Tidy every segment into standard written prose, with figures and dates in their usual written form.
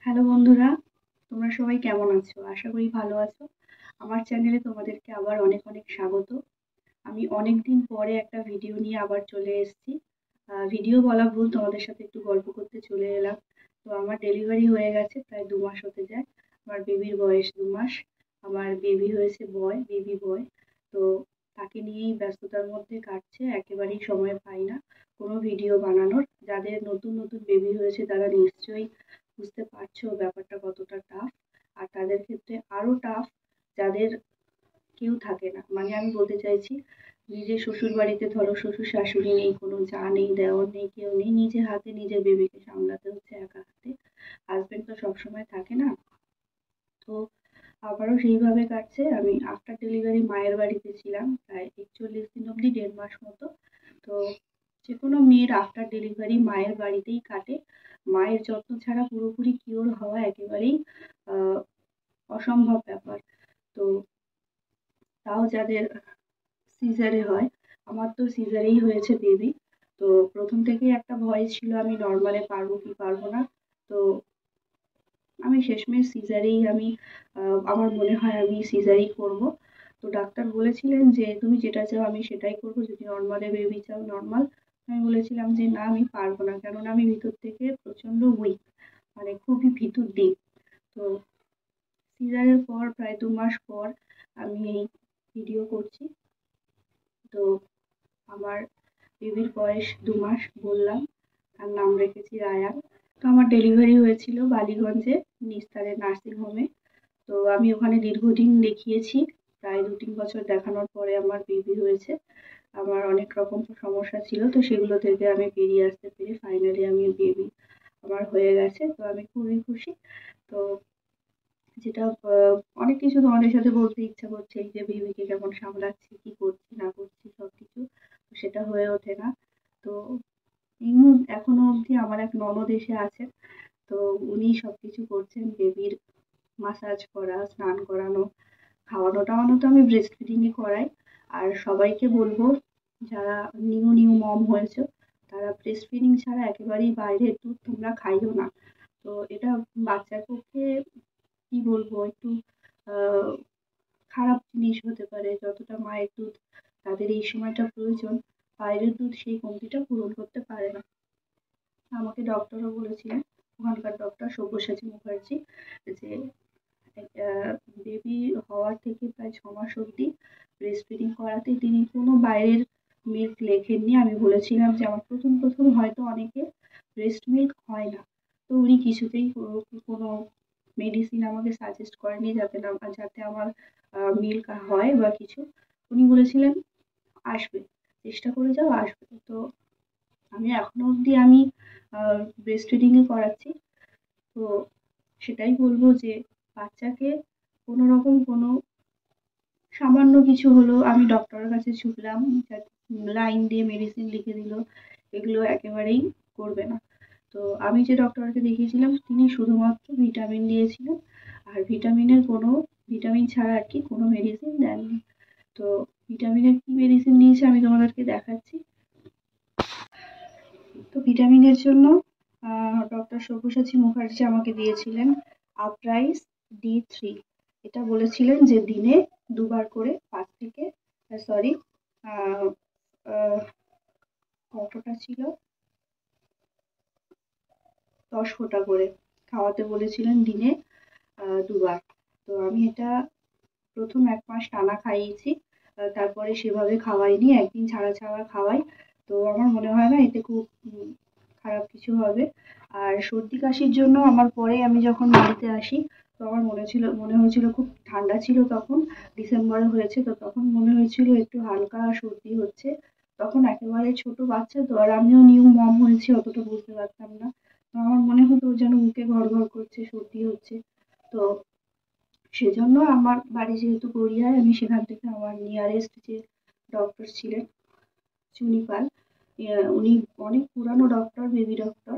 Hello বন্ধুরা, তোমরা সবাই কেমন আছো? আশা করি ভালো আছো। আমার চ্যানেলে তোমাদেরকে আবার অনেক অনেক স্বাগত। আমি অনেকদিন পরে একটা ভিডিও নিয়ে আবার চলে এসেছি। ভিডিও বলা ভুল, তোমাদের সাথে একটু গল্প করতে চলে এলাম। তো আমার ডেলিভারি হয়ে গেছে, প্রায় 2 মাস হতে যায়। আমার বেবির বয়স 2 মাস। আমার বেবি হয়েছে বেবি বয়। তো তাকে নিয়েই ব্যস্ততার মধ্যে কাটছে, একেবারেই সময় পাই না কোনো ভিডিও বানানোর। যাদের নতুন নতুন বেবি হয়েছে তারা নিশ্চয়ই বুঝতে পারছো ব্যাপারটা কতটা টাফ। আর তাদের ক্ষেত্রে আরো টাফ যাদের কেউ থাকে না। মানে আমি বলতে চাইছি, নিজের শ্বশুর বাড়িতে ধরো শ্বশুর শাশুড়ি নেই, কোনো যা নেই, দেওর নেই, কেউ নেই, নিজের হাতে নিজের বেবিকে সামলাতে হচ্ছে একা হাতে। হাজবেন্ড তো সবসময় থাকে না। তো আমারও সেইভাবে কাটছে। আমি আফটার ডেলিভারি মায়ের বাড়িতে ছিলাম প্রায় 41 দিন অবধি, 1.5 মাস মতো। তো যে কোনো মেয়ের আফটার ডেলিভারি মায়ের বাড়িতেই কাটে। মায়ের যত্ন ছাড়া পুরোপুরি কিওর হওয়া একেবারেই আহ, অসম্ভব ব্যাপার। তো তাও যাদের সিজারে হয়, আমার তো সিজারেই হয়েছে বেবি। তো প্রথম থেকেই একটা ভয় ছিল, আমি নর্মালে পারবো কি পারবো না। তো আমি শেষমেশ সিজারেই আমি আমার মনে হয় আমি সিজারই করব। তো ডাক্তার বলেছিলেন যে তুমি যেটা চাও আমি সেটাই করব, যদি নর্মালে বেবি চাও নর্মাল। আমি বলেছিলাম যে না, আমি পারবো না, কেননা আমি ভিতর থেকে প্রচন্ড উইক, মানে খুবই ভিতর দিক। তো সিজারের পর প্রায় 2 মাস পর আমি এই ভিডিও করছি। তো আমার বেবির বয়স 2 মাস বললাম, তার নাম রেখেছি রায়ান। তো আমার ডেলিভারি হয়েছিল বালিগঞ্জে নিস্তারের নার্সিং হোমে। তো আমি ওখানে দীর্ঘদিন দেখিয়েছি, প্রায় 2-3 বছর দেখানোর পরে আমার বেবি হয়েছে। আমার অনেক রকম সমস্যা ছিল, তো সেগুলো থেকে আমি বেরিয়ে আসতে পেরে ফাইনালি আমি বেবি আমার হয়ে গেছে। তো আমি খুবই খুশি। তো যেটা অনেক কিছু তোমাদের সাথে বলতে ইচ্ছা করছে, এই যে বেবিকে কেমন সামলাচ্ছি, কি করছি না করছি সবকিছু, তো সেটা হয়ে ওঠে না। তো এখনো অবধি আমার এক ননদ এসে আছেন। তো উনি সবকিছু করছেন, বেবির মাসাজ করা, স্নান করানো, খাওয়ানো টাওয়ানো তো আমি ব্রেস্ট ফিডিংই করাই। আর সবাইকে বলবো, যারা নিউ নিউ মম হয়েছে তারা ব্রেস্ট ফিডিং ছাড়া একেবারেই বাইরের দুধ তোমরা খাইও না। তো এটা বাচ্চার পক্ষে কি বলবো, একটু আহ খারাপ জিনিস হতে পারে। যতটা মায়ের দুধ তাদের এই সময়টা প্রয়োজন, বাইরের দুধ সেই কমতিটা পূরণ করতে পারে না। আমাকে ডক্টরও বলেছিলেন, ওখানকার ডক্টর সব্যসাচী মুখার্জি, যে বেবি হওয়ার থেকে প্রায় 6 মাস অবধি ব্রেস্ট ফিডিং করাতে তিনি কোনো বাইরের মিল্ক লেখেননি। আমি বলেছিলাম যে আমার প্রথম প্রথম হয়তো অনেকে ব্রেস্ট মিল্ক হয় না। তো উনি কিছুতেই কোনো মেডিসিন আমাকে সাজেস্ট করেনি যাতে আমার মিল্ক হয় বা কিছু। উনি বলেছিলেন আসবে, চেষ্টা করে যাও, আসবে। তো আমি এখনো অবধি আমি ব্রেস্ট ফিডিংই করাচ্ছি। তো সেটাই বলবো যে বাচ্চাকে কোনো রকম কোনো সামান্য কিছু হলো আমি ডক্টরের কাছে ছুটলাম, লাইন দিয়ে মেডিসিন লিখে দিল, এগুলো একেবারেই করবে না। তো আমি যে ডক্টরকে দেখিয়েছিলাম তিনি শুধুমাত্র ভিটামিন দিয়েছিলেন, আর ভিটামিন ছাড়া আর কি কোনো মেডিসিন দেননি। তো ভিটামিনের কি মেডিসিন দিয়েছে আমি তোমাদেরকে দেখাচ্ছি। তো ভিটামিনের জন্য ডক্টর সব্যসাচী মুখার্জি আমাকে দিয়েছিলেন আপরাইজ D3। এটা বলেছিলেন যে দিনে 2 বার করে 5 থেকে সরি কতটা ছিল, 10 ফোঁটা করে খাওয়াতে বলেছিলেন দিনে 2 বার। তো আমি এটা প্রথম 1 মাস টানা খাইয়েছি। তারপরে সেভাবে খাওয়াইনি, একদিন ছাড়া ছাড়া খাওয়াই। তো আমার মনে হয় না এতে খুব খারাপ কিছু হবে। আর সর্দি কাশির জন্য আমার পরে আমি যখন বাড়িতে আসি, তো আমার মনে হয়েছিল খুব ঠান্ডা ছিল তখন, ডিসেম্বরে হয়েছে, তো তখন মনে হয়েছিল একটু হালকা সর্দি হচ্ছে। তখন একেবারে ছোট বাচ্চা তো, আর আমিও নিউ মম হয়েছি, অতটা বুঝতে পারতাম না। তো আমার মনে হতো যেন মুখে ঘর ঘর করছে, সর্দি হচ্ছে। তো সেজন্য আমার বাড়ি যেহেতু গড়িয়ায়, আমি সেখান থেকে আমার নিয়ারেস্ট যে ডক্টর ছিলেন চুনি পাল, উনি অনেক পুরানো ডক্টর, বেবি ডক্টর।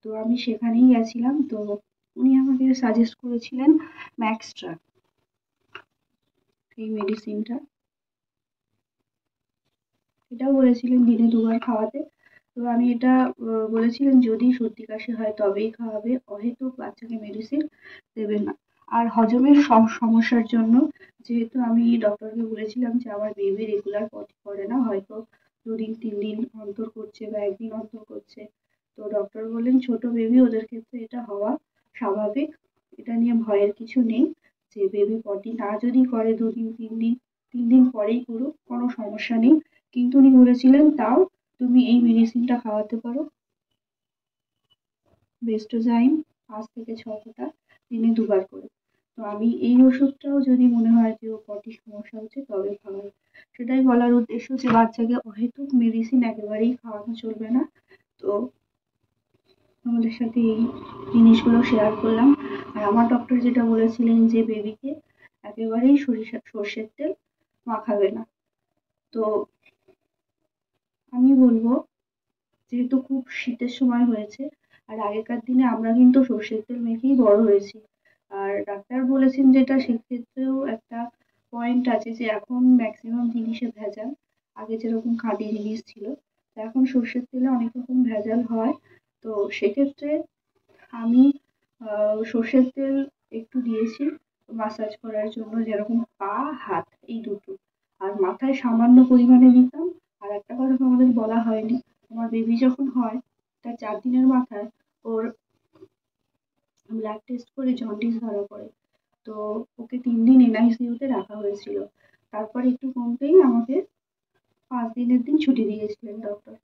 তো আমি সেখানেই গেছিলাম। তো উনি আমাকে সাজেস্ট করেছিলেন ম্যাক্সট্রা, এই মেডিসিনটা। এটাও বলেছিলেন দিনে 2 বার খাওয়াতে। তো তো আমি এটা বলেছিলেন যদি সর্দি কাশি হয় তবেই খাওয়াবে, অহেতুক বাচ্চাকে মেডিসিন দেবে না। আর হজমের সমস্যার জন্য যেহেতু আমি ডক্টরকে বলেছিলাম যে আমার বেবি রেগুলার পটি করে না, হয়তো 2 দিন 3 দিন অন্তর করছে বা 1 দিন অন্তর করছে। তো ডক্টর বললেন ছোট বেবি ওদের ক্ষেত্রে এটা হওয়া স্বাভাবিক, এটা নিয়ে ভয়ের কিছু নেই। যে বেবি পটি না যদি করে 2 দিন 3 দিন, 3 দিন পরেই করুক, কোনো সমস্যা নেই। কিন্তু উনি বলেছিলেন তাও তুমি এই মেডিসিনটা খাওয়াতে পারো, বেস্টোজাইম 5 থেকে 6 ফোঁটা দিনে 2 বার করে। তো আমি এই ওষুধটাও যদি মনে হয় যে ও পটির সমস্যা হচ্ছে তবে খাওয়াই। সেটাই বলার উদ্দেশ্য যে বাচ্চাকে অহেতুক মেডিসিন একেবারেই খাওয়ানো চলবে না। তো তোমাদের সাথে এই জিনিসগুলো শেয়ার করলাম। আর আমার ডক্টর যেটা বলেছিলেন যে বেবিকে একেবারেই সর্ষের তেল মাখাবে না। তো আমি বলবো যেহেতু খুব শীতের সময় হয়েছে, আর আগেকার দিনে আমরা কিন্তু সর্ষের তেল মেখেই বড় হয়েছি। আর ডাক্তার বলেছেন যেটা সেক্ষেত্রেও একটা পয়েন্ট আছে যে এখন ম্যাক্সিমাম জিনিসে ভেজাল। আগে যেরকম খাঁটি জিনিস ছিল, তো এখন সর্ষের তেলে অনেক রকম ভেজাল হয়। তো সেক্ষেত্রে আমি সর্ষের তেল একটু দিয়েছি মাসাজ করার জন্য, যেরকম পা হাত এই দুটো, আর মাথায় সামান্য পরিমাণে দিতাম। আর একটা কথা তোমাদের বলা হয়নি, আমার বেবি যখন হয় তার 4 দিনের মাথায় ওর ব্লাড টেস্ট করে জন্ডিস ধরা পড়ে। তো ওকে 3 দিন এনআইসিইউতে রাখা হয়েছিল। তারপর একটু কমতেই আমাকে 5 দিনের দিন ছুটি দিয়েছিলেন ডক্টর।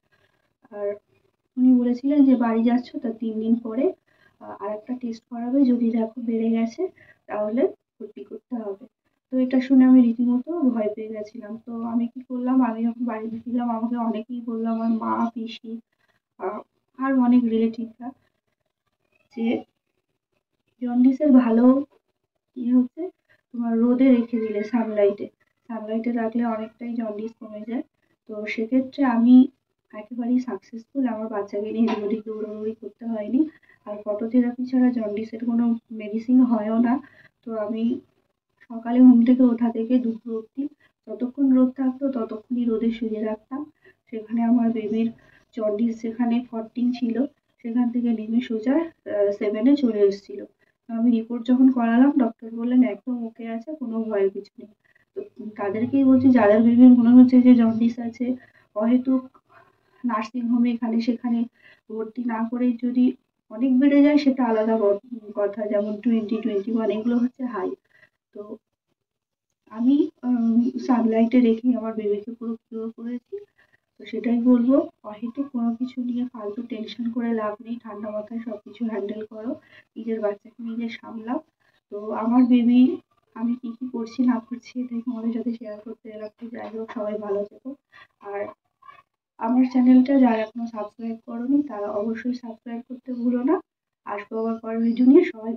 আর উনি বলেছিলেন যে বাড়ি যাচ্ছ তার 3 দিন পরে আরেকটা টেস্ট করাবে, যদি দেখো বেড়ে গেছে তাহলে ভর্তি করতে হবে। তো এটা শুনে আমি রীতিমতো ভয় পেয়ে গেছিলাম। তো আমি কি করলাম, আমি যখন বাড়িতে ছিলাম আমাকে অনেকেই বললো, আমার মা পিসি আর অনেক রিলেটিভরা, যে জন্ডিসের ভালো হচ্ছে তোমার রোদে রেখে দিলে, সানলাইটে রাখলে অনেকটাই জন্ডিস কমে যায়। তো সেক্ষেত্রে আমি একেবারেই সাকসেসফুল, আমার বাচ্চাকে নিয়ে এদিক ওদিক দৌড়াদৌড়ি করতে হয়নি। আর ফটোথেরাপি ছাড়া জন্ডিসের কোনো মেডিসিন হয়ও না। তো আমি সকালে ঘুম থেকে ওঠা থেকে দুপুর অবধি যতক্ষণ রোদ থাকতো ততক্ষণই রোদে শুয়ে রাখতাম। সেখানে আমার বেবির জন্ডিস যেখানে 14 ছিল সেখান থেকে নেমে সোজা 7-এ চলে এসেছিল। আমি রিপোর্ট যখন করালাম ডক্টর বললেন একদম ওকে আছে, কোনো ভয়ের কিছু নেই। তো তাদেরকেই বলছি যাদের বেবির মনে হচ্ছে যে জন্ডিস আছে, অহেতুক নার্সিং হোমে এখানে সেখানে ভর্তি না করে যদি অনেক বেড়ে যায় সেটা আলাদা কথা, যেমন 20, 21 এগুলো হচ্ছে হাই। তো আমি সানলাইটে রেখে আমার বেবিকে পুরো কিওর করেছি। তো সেটাই বলবো, অহেতুক কোনো কিছু নিয়ে ফালতু টেনশন করে লাভ নেই, ঠান্ডা মাথায় সবকিছু হ্যান্ডেল করো, নিজের বাচ্চাকে নিজে সামলাও। তো আমার বেবি আমি কি কি করছি না করছি এটাই তোমাদের সাথে শেয়ার করতে এলাম। তো যাই হোক, সবাই ভালো থেকো। আর আমার চ্যানেলটা যারা এখনো সাবস্ক্রাইব করোনি তারা অবশ্যই সাবস্ক্রাইব করতে ভুলো না। আসবো আবার পরের ভিডিও নিয়ে, সবাই